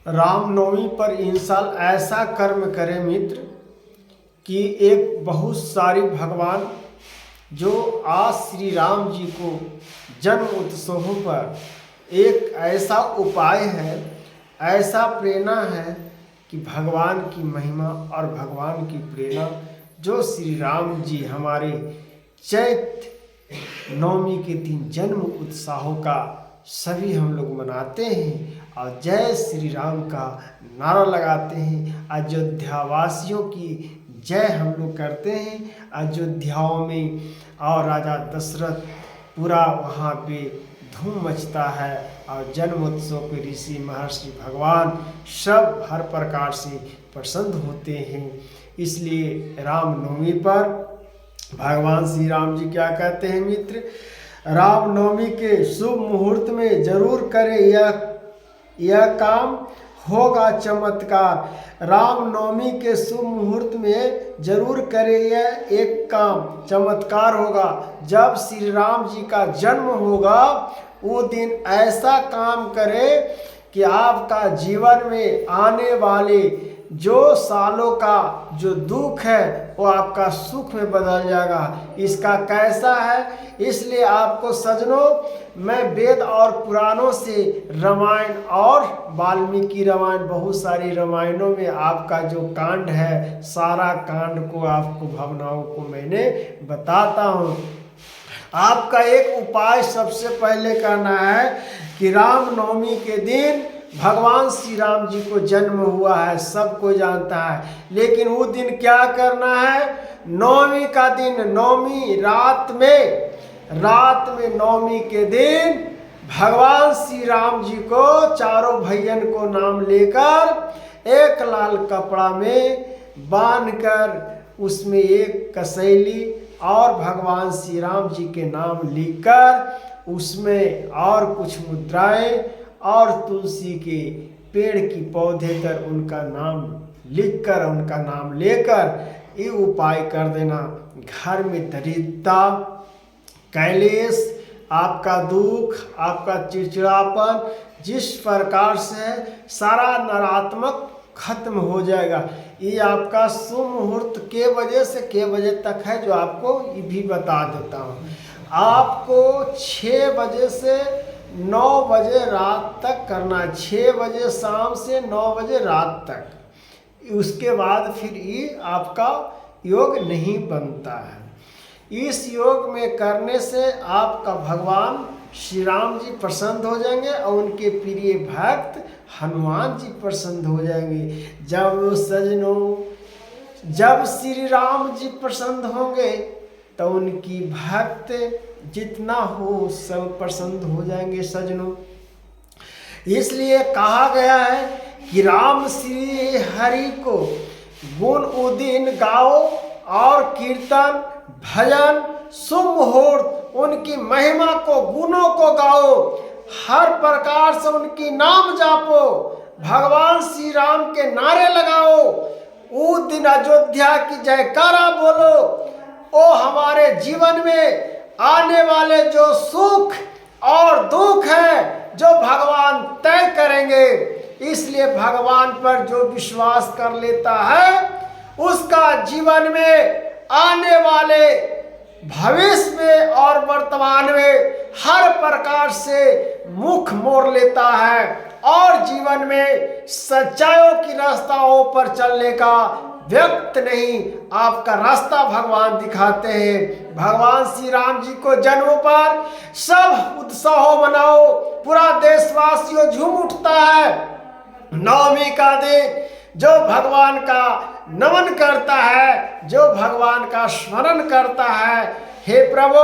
रामनवमी पर इंसान ऐसा कर्म करे मित्र कि एक बहुत सारी भगवान जो आज श्री राम जी को जन्म उत्सवों पर एक ऐसा उपाय है, ऐसा प्रेरणा है कि भगवान की महिमा और भगवान की प्रेरणा जो श्री राम जी हमारे चैत नवमी के दिन जन्म उत्सवों का सभी हम लोग मनाते हैं और जय श्री राम का नारा लगाते हैं। अयोध्या वासियों की जय हम लोग करते हैं। अयोध्याओं में और राजा दशरथ पूरा वहाँ पे धूम मचता है और जन्मोत्सव के ऋषि महर्षि भगवान सब हर प्रकार से प्रसन्न होते हैं। इसलिए रामनवमी पर भगवान श्री राम जी क्या कहते हैं मित्र, रामनवमी के शुभ मुहूर्त में जरूर करें यह काम होगा चमत्कार। रामनवमी के शुभ मुहूर्त में जरूर करें यह एक काम चमत्कार होगा। जब श्री राम जी का जन्म होगा वो दिन ऐसा काम करें कि आपका जीवन में आने वाले जो सालों का जो दुख है वो आपका सुख में बदल जाएगा। इसका कैसा है, इसलिए आपको सजनों मैं वेद और पुराणों से रामायण और वाल्मीकि रामायण बहुत सारी रामायणों में आपका जो कांड है सारा कांड को आपको भावनाओं को मैंने बताता हूँ। आपका एक उपाय सबसे पहले करना है कि रामनवमी के दिन भगवान श्री राम जी को जन्म हुआ है, सबको जानता है, लेकिन वो दिन क्या करना है, नवमी का दिन, नवमी रात में नवमी के दिन भगवान श्री राम जी को चारों भैयन को नाम लेकर एक लाल कपड़ा में बांधकर उसमें एक कसैली और भगवान श्री राम जी के नाम लिखकर उसमें और कुछ मुद्राएं और तुलसी के पेड़ की पौधे पर उनका नाम लिखकर उनका नाम लेकर ये उपाय कर देना। घर में दरिद्रता, कैलेश, आपका दुख, आपका चिड़चिड़ापन जिस प्रकार से सारा नकारात्मक खत्म हो जाएगा। ये आपका शुभ मुहूर्त के वजह से के बजे तक है जो आपको ये भी बता देता हूँ। आपको 6 बजे से 9 बजे रात तक करना, 6 बजे शाम से 9 बजे रात तक। उसके बाद फिर ये आपका योग नहीं बनता है। इस योग में करने से आपका भगवान श्री राम जी प्रसन्न हो जाएंगे और उनके प्रिय भक्त हनुमान जी प्रसन्न हो जाएंगे। जब श्री राम जी प्रसन्न होंगे तो उनकी भक्त जितना हो सब प्रसन्न हो जाएंगे सजनों। इसलिए कहा गया है कि राम श्री हरि को गुण उदिन गाओ और कीर्तन भजन शुभ मुहूर्त उनकी महिमा को गुणों को गाओ, हर प्रकार से उनकी नाम जापो, भगवान श्री राम के नारे लगाओ, उस दिन अयोध्या की जयकारा बोलो। ओ हमारे जीवन में आने वाले जो सुख और दुख है जो भगवान तय करेंगे। इसलिए भगवान पर जो विश्वास कर लेता है उसका जीवन में आने वाले भविष्य में और वर्तमान में हर प्रकार से मुख मोड़ लेता है और जीवन में सच्चाइयों की रास्ताओं पर चलने का व्यक्त नहीं आपका रास्ता भगवान दिखाते हैं। भगवान श्री राम जी को जन्म पर सब उत्सव मनाओ, पूरा देशवासियों झूम उठता है। नवमी का दिन जो भगवान का नमन करता है, जो भगवान का स्मरण करता है, हे प्रभु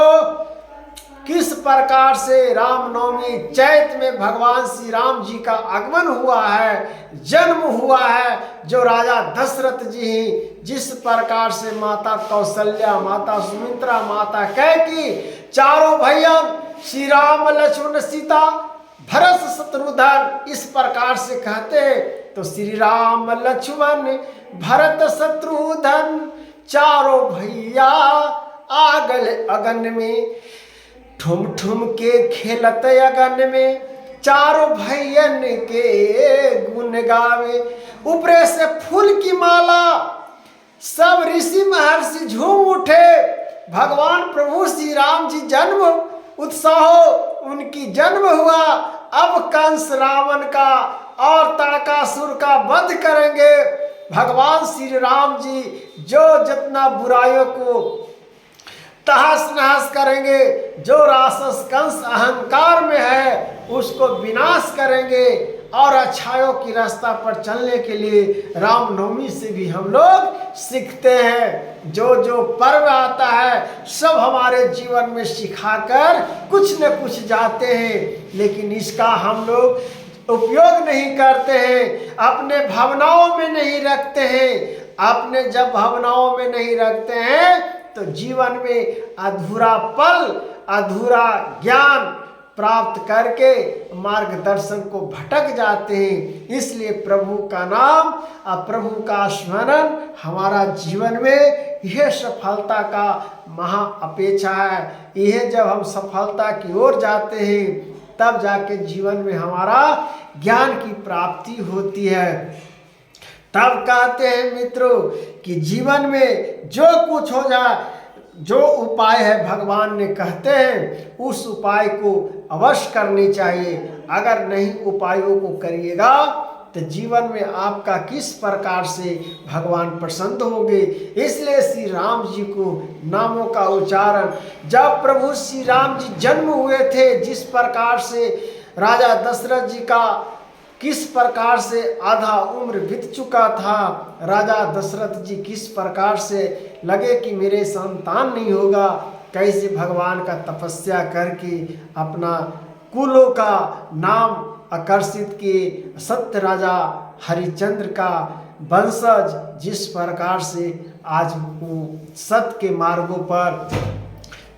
किस प्रकार से रामनवमी चैत में भगवान श्री राम जी का आगमन हुआ है, जन्म हुआ है, जो राजा दशरथ जी जिस प्रकार से माता कौशल्या, माता सुमित्रा, माता कैकेयी चारों भैया श्री राम लक्ष्मण सीता भरत शत्रुघ्न इस प्रकार से कहते हैं तो श्री राम लक्ष्मण भरत शत्रुघ्न चारों भैया आगल अगन में ठुम ठुम के खेलत अगन में चारों भैयन के गुण गावे, ऊपरे से फूल की माला, सब ऋषि महर्षि झूम उठे। भगवान प्रभु श्री राम जी जन्म उत्साह उनकी जन्म हुआ। अब कंस रावण का और तारकासुर का वध करेंगे। भगवान श्री राम जी जो जितना बुराइयों को तहस नहस करेंगे, जो राक्षस कंस अहंकार में है उसको विनाश करेंगे, और अच्छाइयों की रास्ता पर चलने के लिए रामनवमी से भी हम लोग सीखते हैं। जो जो पर्व आता है सब हमारे जीवन में सिखाकर कुछ न कुछ जाते हैं, लेकिन इसका हम लोग उपयोग नहीं करते हैं, अपने भावनाओं में नहीं रखते हैं। अपने जब भावनाओं में नहीं रखते हैं तो जीवन में अधूरा पल, अधूरा ज्ञान प्राप्त करके मार्गदर्शन को भटक जाते हैं। इसलिए प्रभु का नाम और प्रभु का स्मरण हमारा जीवन में यह सफलता का महा अपेक्षा है। यह जब हम सफलता की ओर जाते हैं तब जाके जीवन में हमारा ज्ञान की प्राप्ति होती है। तब कहते हैं मित्रों कि जीवन में जो कुछ हो जाए, जो उपाय है भगवान ने कहते हैं उस उपाय को अवश्य करनी चाहिए। अगर नहीं उपायों को करिएगा तो जीवन में आपका किस प्रकार से भगवान प्रसन्न होंगे। इसलिए श्री राम जी को नामों का उच्चारण, जब प्रभु श्री राम जी जन्म हुए थे, जिस प्रकार से राजा दशरथ जी का किस प्रकार से आधा उम्र बीत चुका था, राजा दशरथ जी किस प्रकार से लगे कि मेरे संतान नहीं होगा, कैसे भगवान का तपस्या करके अपना कुलों का नाम आकर्षित किए। सत्य राजा हरिश्चंद्र का वंशज जिस प्रकार से आज वो सत्य के मार्गों पर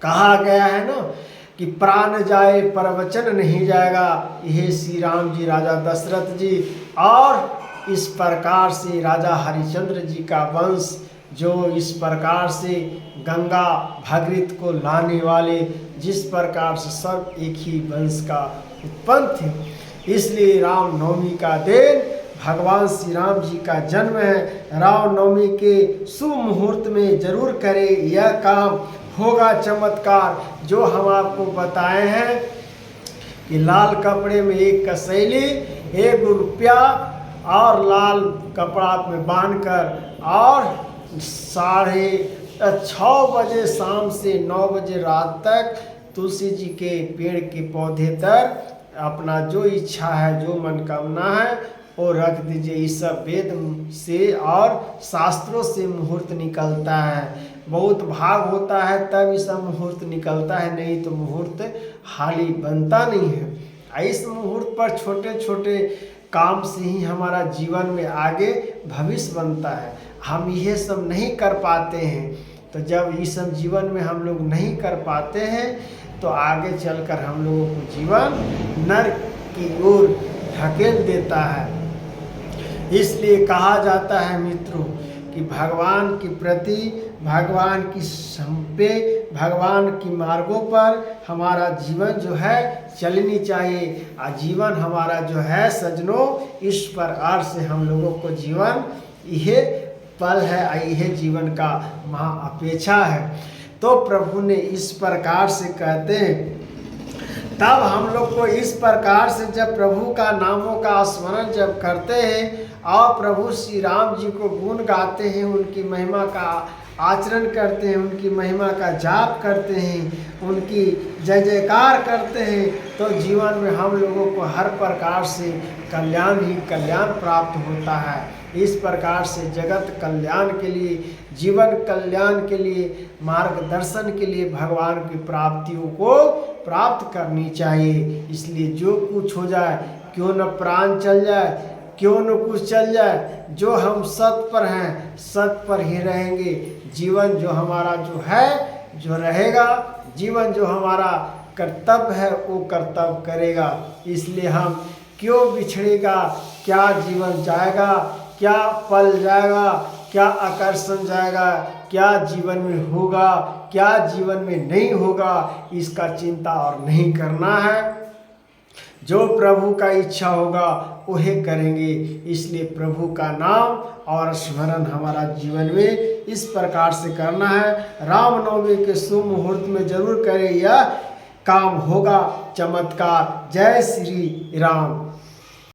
कहा गया है ना कि प्राण जाए पर वचन नहीं जाएगा, यह श्री राम जी राजा दशरथ जी और इस प्रकार से राजा हरिश्चंद्र जी का वंश जो इस प्रकार से गंगा भागीरथ को लाने वाले, जिस प्रकार से सब एक ही वंश का उत्पन्न थे। इसलिए रामनवमी का दिन भगवान श्री राम जी का जन्म है। रामनवमी के शुभ मुहूर्त में जरूर करें, यह काम होगा चमत्कार। जो हम आपको बताए हैं कि लाल कपड़े में एक कसैली, 1 रुपया और लाल कपड़ा में बांधकर और 6:30 बजे शाम से 9 बजे रात तक तुलसी जी के पेड़ के पौधे तर अपना जो इच्छा है, जो मनकामना है वो रख दीजिए। इस सब वेद से और शास्त्रों से मुहूर्त निकलता है। बहुत भाग होता है तब इसका मुहूर्त निकलता है, नहीं तो मुहूर्त हाली बनता नहीं है। इस मुहूर्त पर छोटे छोटे काम से ही हमारा जीवन में आगे भविष्य बनता है। हम यह सब नहीं कर पाते हैं, तो जब ये सब जीवन में हम लोग नहीं कर पाते हैं तो आगे चलकर हम लोगों को जीवन नरक की ओर ढकेल देता है। इसलिए कहा जाता है मित्रों कि भगवान के प्रति, भगवान की संपे, भगवान की मार्गों पर हमारा जीवन जो है चलनी चाहिए। जीवन हमारा जो है सजनों, इस प्रकार से हम लोगों को जीवन यह पल है, यह जीवन का महा अपेक्षा है। तो प्रभु ने इस प्रकार से कहते हैं, तब हम लोग को इस प्रकार से जब प्रभु का नामों का स्मरण जब करते हैं और प्रभु श्री राम जी को गुण गाते हैं, उनकी महिमा का आचरण करते हैं, उनकी महिमा का जाप करते हैं, उनकी जय जयकार करते हैं, तो जीवन में हम लोगों को हर प्रकार से कल्याण ही कल्याण प्राप्त होता है। इस प्रकार से जगत कल्याण के लिए, जीवन कल्याण के लिए, मार्गदर्शन के लिए भगवान की प्राप्तियों को प्राप्त करनी चाहिए। इसलिए जो कुछ हो जाए, क्यों न प्राण चल जाए, क्यों न कुछ चल जाए, जो हम सत्य पर हैं सत्य पर ही रहेंगे। जीवन जो हमारा जो है जो रहेगा, जीवन जो हमारा कर्तव्य है वो कर्तव्य करेगा। इसलिए हम क्यों बिछड़ेगा, क्या जीवन जाएगा, क्या पल जाएगा, क्या आकर्षण जाएगा, क्या जीवन में होगा, क्या जीवन में नहीं होगा, इसका चिंता और नहीं करना है। जो प्रभु का इच्छा होगा वही करेंगे। इसलिए प्रभु का नाम और स्मरण हमारा जीवन में इस प्रकार से करना है। रामनवमी के शुभ मुहूर्त में जरूर करें, यह काम होगा चमत्कार। जय श्री राम।